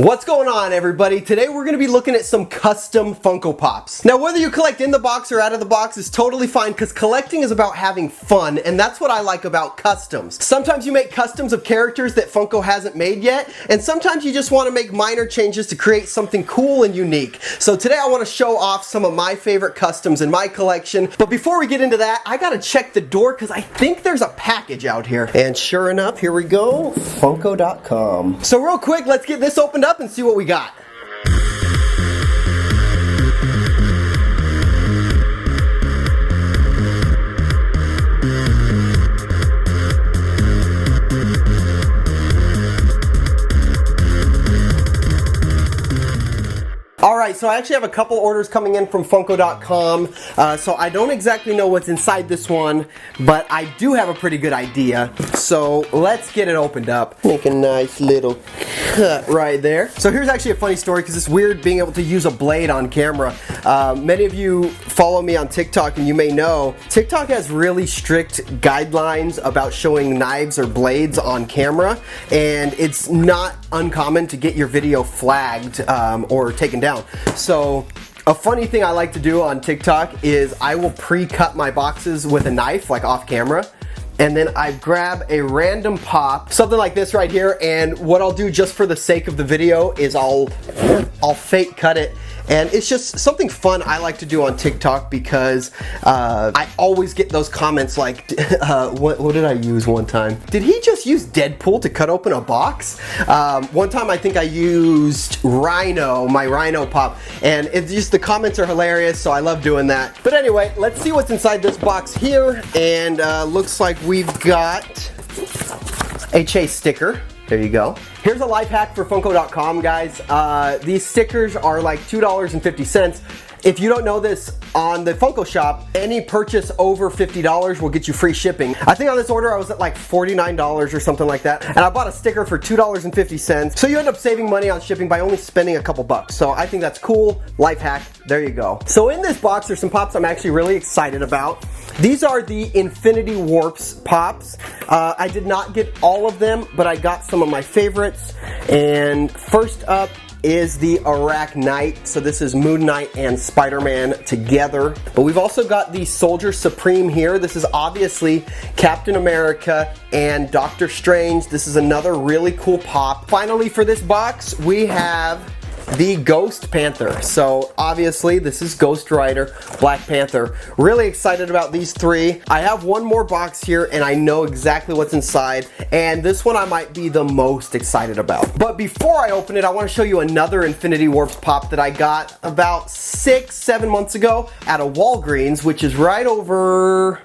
What's going on, everybody? Today we're going to be looking at some custom Funko Pops. Now, whether you collect in the box or out of the box is totally fine because collecting is about having fun, and that's what I like about customs. Sometimes you make customs of characters that Funko hasn't made yet, and sometimes you just want to make minor changes to create something cool and unique. So today I want to show off some of my favorite customs in my collection, but before we get into that, I gotta check the door because I think there's a package out here. And sure enough, here we go, Funko.com. So real quick, let's get this opened up and see what we got. Alright, so I actually have a couple orders coming in from Funko.com, so I don't exactly know what's inside this one, but I do have a pretty good idea. So let's get it opened up. Make a nice little cut right there. So here's actually a funny story because it's weird being able to use a blade on camera. Many of you follow me on TikTok and you may know TikTok has really strict guidelines about showing knives or blades on camera, and it's not uncommon to get your video flagged or taken down. So a funny thing I like to do on TikTok is I will pre-cut my boxes with a knife, like off camera, and then I grab a random pop, something like this right here, and what I'll do just for the sake of the video is I'll fake cut it. And it's just something fun I like to do on TikTok because I always get those comments like, what did I use one time? Did he just use Deadpool to cut open a box? One time I think I used Rhino, my Rhino pop, and it's just the comments are hilarious, so I love doing that. But anyway, let's see what's inside this box here, and looks like we've got a Chase sticker. There you go. Here's a life hack for Funko.com, guys. These stickers are like $2.50. If you don't know this, on the Funko shop, any purchase over $50 will get you free shipping. I think on this order I was at like $49 or something like that, and I bought a sticker for $2.50. So you end up saving money on shipping by only spending a couple bucks. So I think that's cool. Life hack. There you go. So in this box, there's some pops I'm actually really excited about. These are the Infinity Warps pops. I did not get all of them, but I got some of my favorites. And first up is the Iraq Knight. So this is Moon Knight and Spider-Man together. But we've also got the Soldier Supreme here. This is obviously Captain America and Doctor Strange. This is another really cool pop. Finally, for this box, we have the Ghost Panther. So obviously this is Ghost Rider, Black Panther. Really excited about these three. I have one more box here and I know exactly what's inside, and this one I might be the most excited about. But before I open it, I want to show you another Infinity Warps pop that I got about 6-7 months ago at a Walgreens, which is right over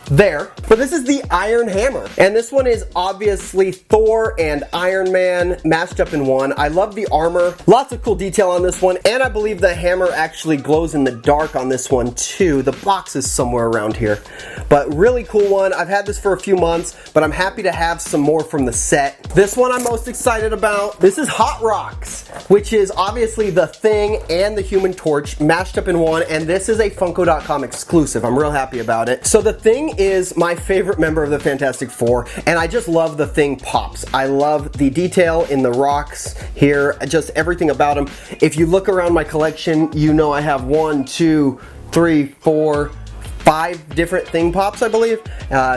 there. But this is the Iron Hammer, and this one is obviously Thor and Iron Man mashed up in one. I love the armor, lots of cool detail on this one, and I believe the hammer actually glows in the dark on this one too. The box is somewhere around here, but really cool one. I've had this for a few months, but I'm happy to have some more from the set. This one I'm most excited about. This is Hot Rocks, which is obviously the Thing and the Human Torch mashed up in one, and this is a Funko.com exclusive. I'm real happy about it. So the Thing is my favorite member of the Fantastic Four, and I just love the Thing pops. I love the detail in the rocks here, just everything about them. If you look around my collection, you know I have 1, 2, 3, 4, 5 different Thing pops, I believe.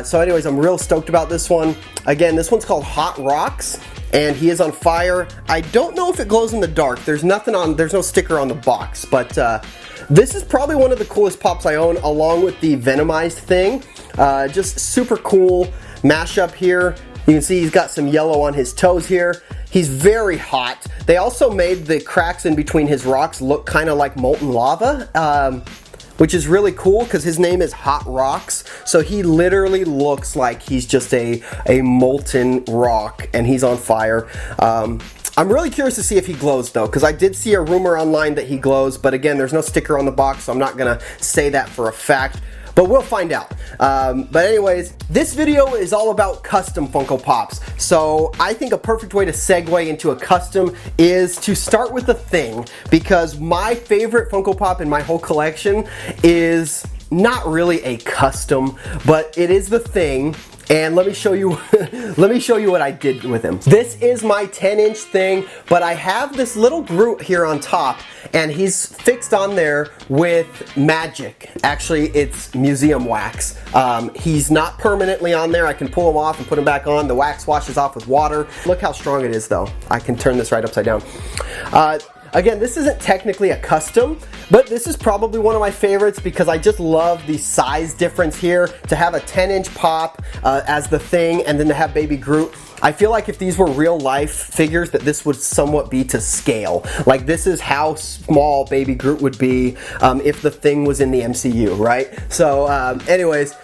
So anyways, I'm real stoked about this one. Again, this one's called Hot Rocks, and he is on fire. I don't know if it glows in the dark. There's no sticker on the box, but this is probably one of the coolest pops I own, along with the Venomized Thing. Just super cool mashup here. You can see he's got some yellow on his toes here. He's very hot. They also made the cracks in between his rocks look kind of like molten lava, which is really cool because his name is Hot Rocks. So he literally looks like he's just a molten rock and he's on fire. I'm really curious to see if he glows though, because I did see a rumor online that he glows, but again, there's no sticker on the box, so I'm not gonna say that for a fact. But we'll find out. But anyways, this video is all about custom Funko Pops. So I think a perfect way to segue into a custom is to start with the Thing, because my favorite Funko Pop in my whole collection is not really a custom, but it is the thing. And let me show you let me show you what I did with him. This is my 10-inch thing, but I have this little Groot here on top, and he's fixed on there with magic. Actually, it's museum wax. He's not permanently on there. I can pull him off and put him back on. The wax washes off with water. Look how strong it is though. I can turn this right upside down. Again, this isn't technically a custom, but this is probably one of my favorites because I just love the size difference here. To have a 10-inch pop as the thing, and then to have Baby Groot. I feel like if these were real life figures, that this would somewhat be to scale. Like, this is how small Baby Groot would be if the thing was in the MCU, right? So anyways,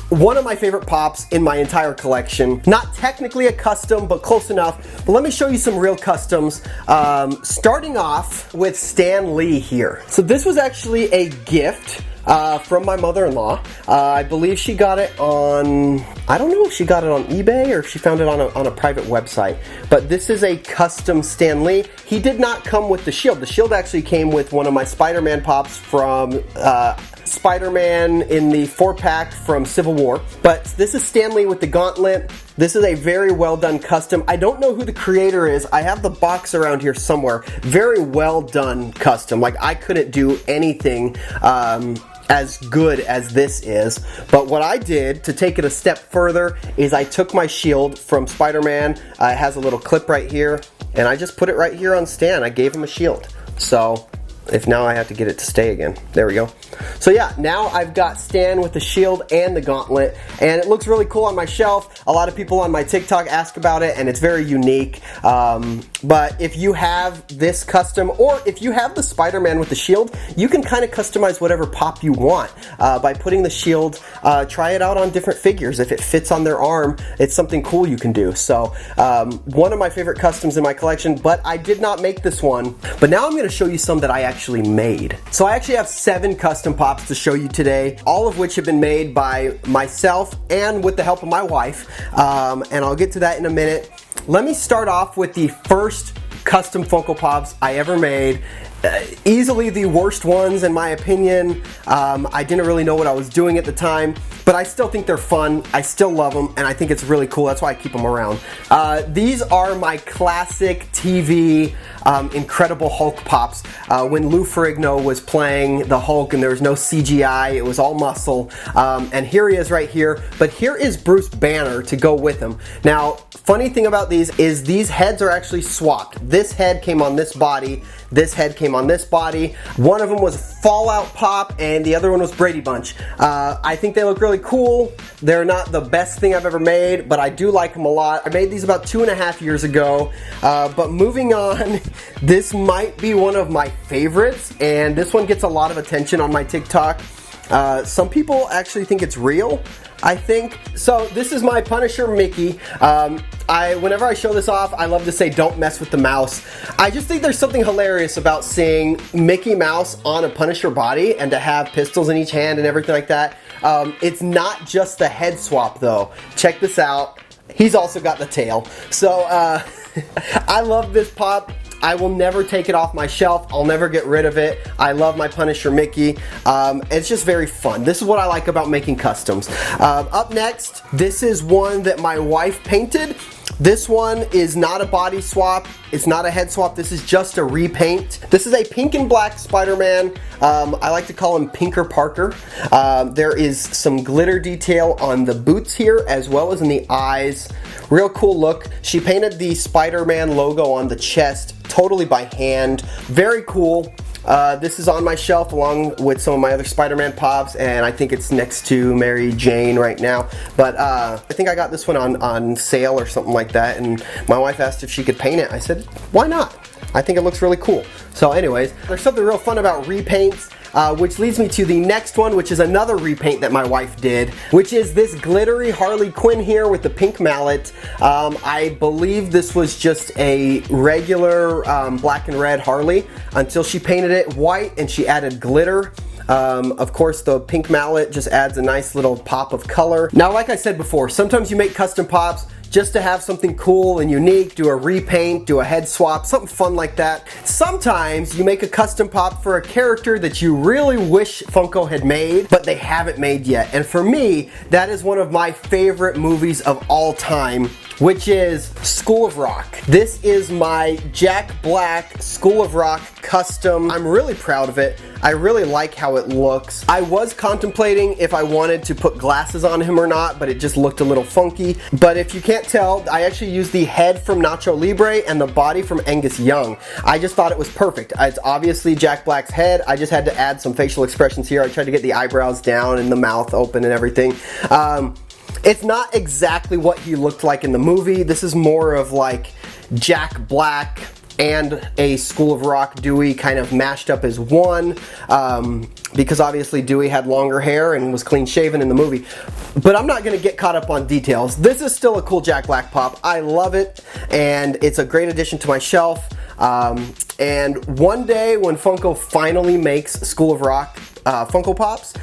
one of my favorite pops in my entire collection. Not technically a custom, but close enough. But let me show you some real customs. Starting off with Stan Lee here. So this was actually a gift from my mother-in-law. I believe she got it on, I don't know if she got it on eBay or if she found it on a private website. But this is a custom Stan Lee. He did not come with the shield. The shield actually came with one of my Spider-Man pops from Spider-Man in the 4-pack from Civil War. But this is Stan Lee with the gauntlet. This is a very well done custom. I don't know who the creator is. I have the box around here somewhere. Very well done custom. Like, I couldn't do anything as good as this is. But what I did to take it a step further is I took my shield from Spider-Man. It has a little clip right here, and I just put it right here on Stan. I gave him a shield. So if now I have to get it to stay again. There we go. So yeah, now I've got Stan with the shield and the gauntlet, and it looks really cool on my shelf. A lot of people on my TikTok ask about it, and it's very unique. But if you have this custom, or if you have the Spider-Man with the shield, you can kind of customize whatever pop you want by putting the shield. Try it out on different figures. If it fits on their arm, it's something cool you can do. So one of my favorite customs in my collection, but I did not make this one. But now I'm going to show you some that I actually made. So I actually have 7 custom pops to show you today, all of which have been made by myself and with the help of my wife, and I'll get to that in a minute. Let me start off with the first custom Funko Pops I ever made. Easily the worst ones in my opinion. I didn't really know what I was doing at the time, but I still think they're fun. I still love them, and I think it's really cool. That's why I keep them around. These are my classic TV Incredible Hulk Pops. When Lou Ferrigno was playing the Hulk and there was no CGI, it was all muscle. And here he is right here, but here is Bruce Banner to go with him. Now, funny thing about these is these heads are actually swapped. This head came on this body, this head came on this body. One of them was Fallout Pop and the other one was Brady Bunch. I think they look really cool. They're not the best thing I've ever made, but I do like them a lot. I made these about 2.5 years ago. But moving on, this might be one of my favorites, and this one gets a lot of attention on my TikTok. Some people actually think it's real, I think. So this is my Punisher Mickey. Whenever I show this off, I love to say don't mess with the mouse. I just think there's something hilarious about seeing Mickey Mouse on a Punisher body and to have pistols in each hand and everything like that. It's not just the head swap though. Check this out. He's also got the tail. So I love this pop. I will never take it off my shelf. I'll never get rid of it. I love my Punisher Mickey. It's just very fun. This is what I like about making customs. Up next, this is one that my wife painted. This one is not a body swap. It's not a head swap. This is just a repaint. This is a pink and black Spider-Man. I like to call him Pinker Parker. There is some glitter detail on the boots here as well as in the eyes. Real cool look. She painted the Spider-Man logo on the chest totally by hand. Very cool. This is on my shelf along with some of my other Spider-Man pops, and I think it's next to Mary Jane right now. But I think I got this one on sale or something like that, and my wife asked if she could paint it. I said, why not? I think it looks really cool. So anyways, there's something real fun about repaints. Which leads me to the next one, which is another repaint that my wife did, which is this glittery Harley Quinn here with the pink mallet. I believe this was just a regular black and red Harley until she painted it white and she added glitter. Of course, the pink mallet just adds a nice little pop of color. Now, like I said before, sometimes you make custom pops just to have something cool and unique, do a repaint, do a head swap, something fun like that. Sometimes you make a custom pop for a character that you really wish Funko had made, but they haven't made yet. And for me, that is one of my favorite movies of all time, which is School of Rock. This is my Jack Black School of Rock custom. I'm really proud of it. I really like how it looks. I was contemplating if I wanted to put glasses on him or not, but it just looked a little funky. But if you can't tell, I actually used the head from Nacho Libre and the body from Angus Young. I just thought it was perfect. It's obviously Jack Black's head. I just had to add some facial expressions here. I tried to get the eyebrows down and the mouth open and everything. It's not exactly what he looked like in the movie. This is more of like Jack Black and a School of Rock Dewey kind of mashed up as one, because obviously Dewey had longer hair and was clean shaven in the movie. But I'm not going to get caught up on details. This is still a cool Jack Black pop. I love it, and it's a great addition to my shelf. And one day when Funko finally makes School of Rock Funko Pops,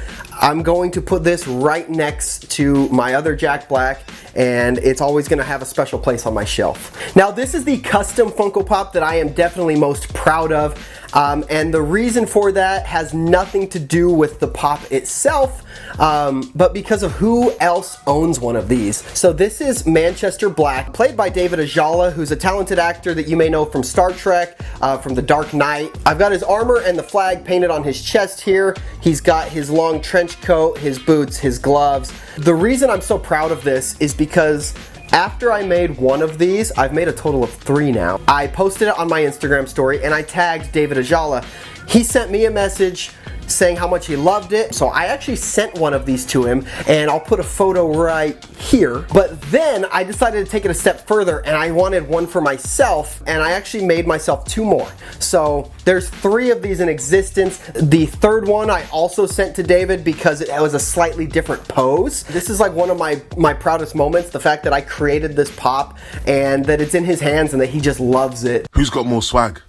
I'm going to put this right next to my other Jack Black, and it's always going to have a special place on my shelf. Now, this is the custom Funko Pop that I am definitely most proud of, and the reason for that has nothing to do with the pop itself, but because of who else owns one of these. So this is Manchester Black, played by David Ajala, who's a talented actor that you may know from Star Trek, from The Dark Knight. I've got his armor and the flag painted on his chest here. He's got his long trench coat, his boots, his gloves. The reason I'm so proud of this is because after I made one of these, I've made a total of 3 now. I posted it on my Instagram story and I tagged David Ajala. He sent me a message saying how much he loved it. So I actually sent one of these to him, and I'll put a photo right here. But then I decided to take it a step further, and I wanted one for myself, and I actually made myself 2 more. So there's 3 of these in existence. The 3rd one I also sent to David because it was a slightly different pose. This is like one of my proudest moments, the fact that I created this pop and that it's in his hands and that he just loves it. Who's got more swag?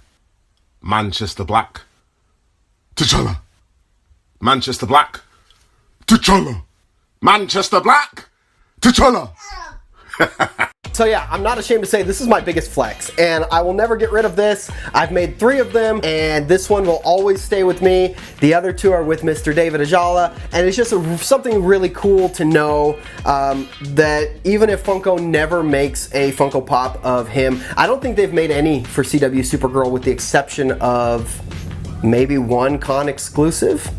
Manchester Black. T'Challa. Manchester Black. T'Challa. Manchester Black. T'Challa. So yeah, I'm not ashamed to say this is my biggest flex, and I will never get rid of this. I've made 3 of them, and this one will always stay with me. The other 2 are with Mr. David Ajala, and it's just something really cool to know that even if Funko never makes a Funko Pop of him, I don't think they've made any for CW Supergirl with the exception of maybe 1 con exclusive.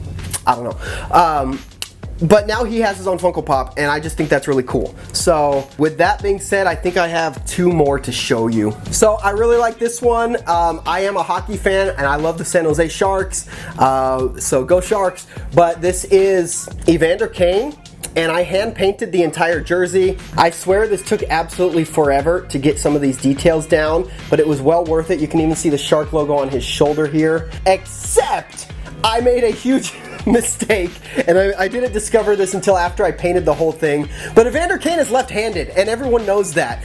I don't know. But now he has his own Funko Pop, and I just think that's really cool. So with that being said, I think I have 2 more to show you. So I really like this one. I am a hockey fan, and I love the San Jose Sharks. So go Sharks. But this is Evander Kane, and I hand painted the entire jersey. I swear this took absolutely forever to get some of these details down, but it was well worth it. You can even see the Shark logo on his shoulder here. Except I made a huge mistake, and I didn't discover this until after I painted the whole thing, but Evander Kane is left-handed, and everyone knows that,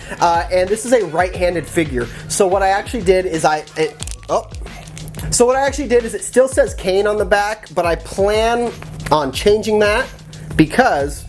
and this is a right-handed figure. So what I actually did is it still says Kane on the back, but I plan on changing that because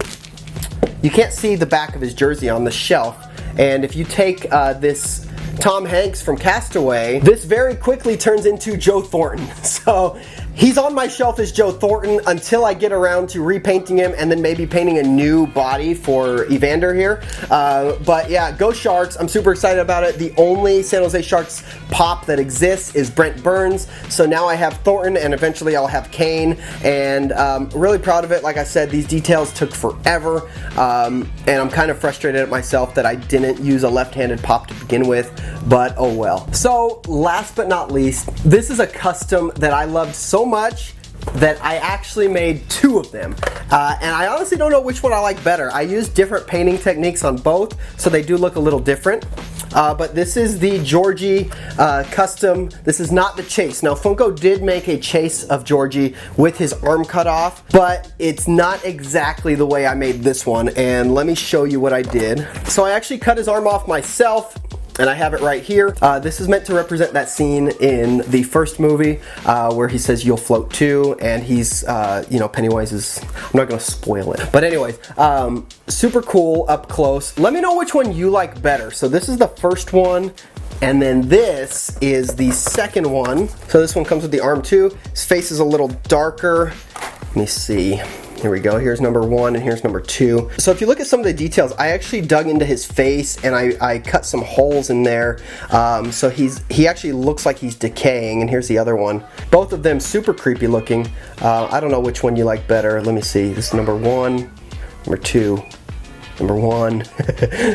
you can't see the back of his jersey on the shelf, and if you take this Tom Hanks from Castaway, this very quickly turns into Joe Thornton. So he's on my shelf as Joe Thornton until I get around to repainting him and then maybe painting a new body for Evander here. But yeah, go Sharks. I'm super excited about it. The only San Jose Sharks pop that exists is Brent Burns. So now I have Thornton, and eventually I'll have Kane, and really proud of it. Like I said, these details took forever, and I'm kind of frustrated at myself that I didn't use a left-handed pop to begin with, but oh well. So last but not least, this is a custom that I loved so much that I actually made 2 of them, and I honestly don't know which one I like better. I used different painting techniques on both, so they do look a little different. But this is the Georgie custom. This is not the chase. Now Funko did make a chase of Georgie with his arm cut off, but it's not exactly the way I made this one, and let me show you what I did. So I actually cut his arm off myself. and I have it right here. This is meant to represent that scene in the first movie where he says you'll float too, and he's, you know, Pennywise is, I'm not gonna spoil it. But anyways, super cool up close. Let me know which one you like better. So this is the first one, and then this is the second one. So this one comes with the arm too. His face is a little darker. Let me see. Here we go. Here's number 1 and here's number 2. So if you look at some of the details, I actually dug into his face and I cut some holes in there. So he actually looks like he's decaying, and here's the other one. Both of them super creepy looking. I don't know which one you like better. Let me see. This is number 1, number 2. Number 1,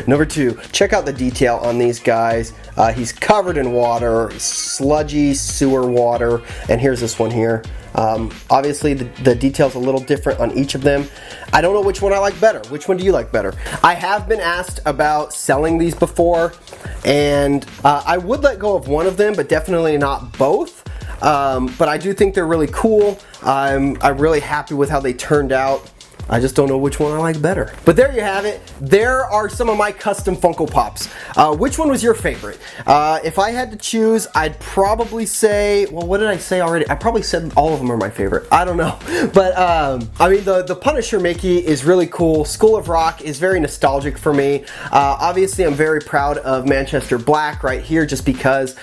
number 2. Check out the detail on these guys. He's covered in water, sludgy sewer water, and here's this one here. Obviously the detail's a little different on each of them. I don't know which one I like better. Which one do you like better? I have been asked about selling these before, and I would let go of one of them, but definitely not both. But I do think they're really cool. I'm really happy with how they turned out. I just don't know which one I like better. But there you have it. There are some of my custom Funko Pops. Which one was your favorite? If I had to choose, I'd probably say, well, what did I say already? I probably said all of them are my favorite. I don't know. But, I mean, the Punisher Mickey is really cool. School of Rock is very nostalgic for me. Obviously, I'm very proud of Manchester Black right here just because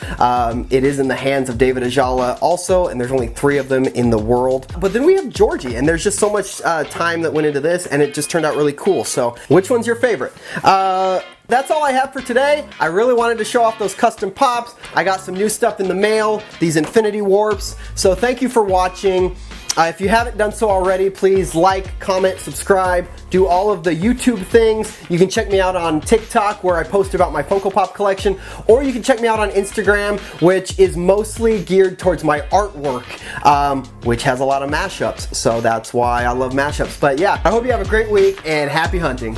it is in the hands of David Ajala also, and there's only 3 of them in the world. But then we have Georgie, and there's just so much time that went into this, and it just turned out really cool. So which one's your favorite? That's all I have for today. I really wanted to show off those custom pops. I got some new stuff in the mail, these infinity warps. So thank you for watching. If you haven't done so already, please like, comment, subscribe, do all of the YouTube things. You can check me out on TikTok where I post about my Funko Pop collection, or you can check me out on Instagram, which is mostly geared towards my artwork, which has a lot of mashups. So that's why I love mashups. But yeah, I hope you have a great week and happy hunting.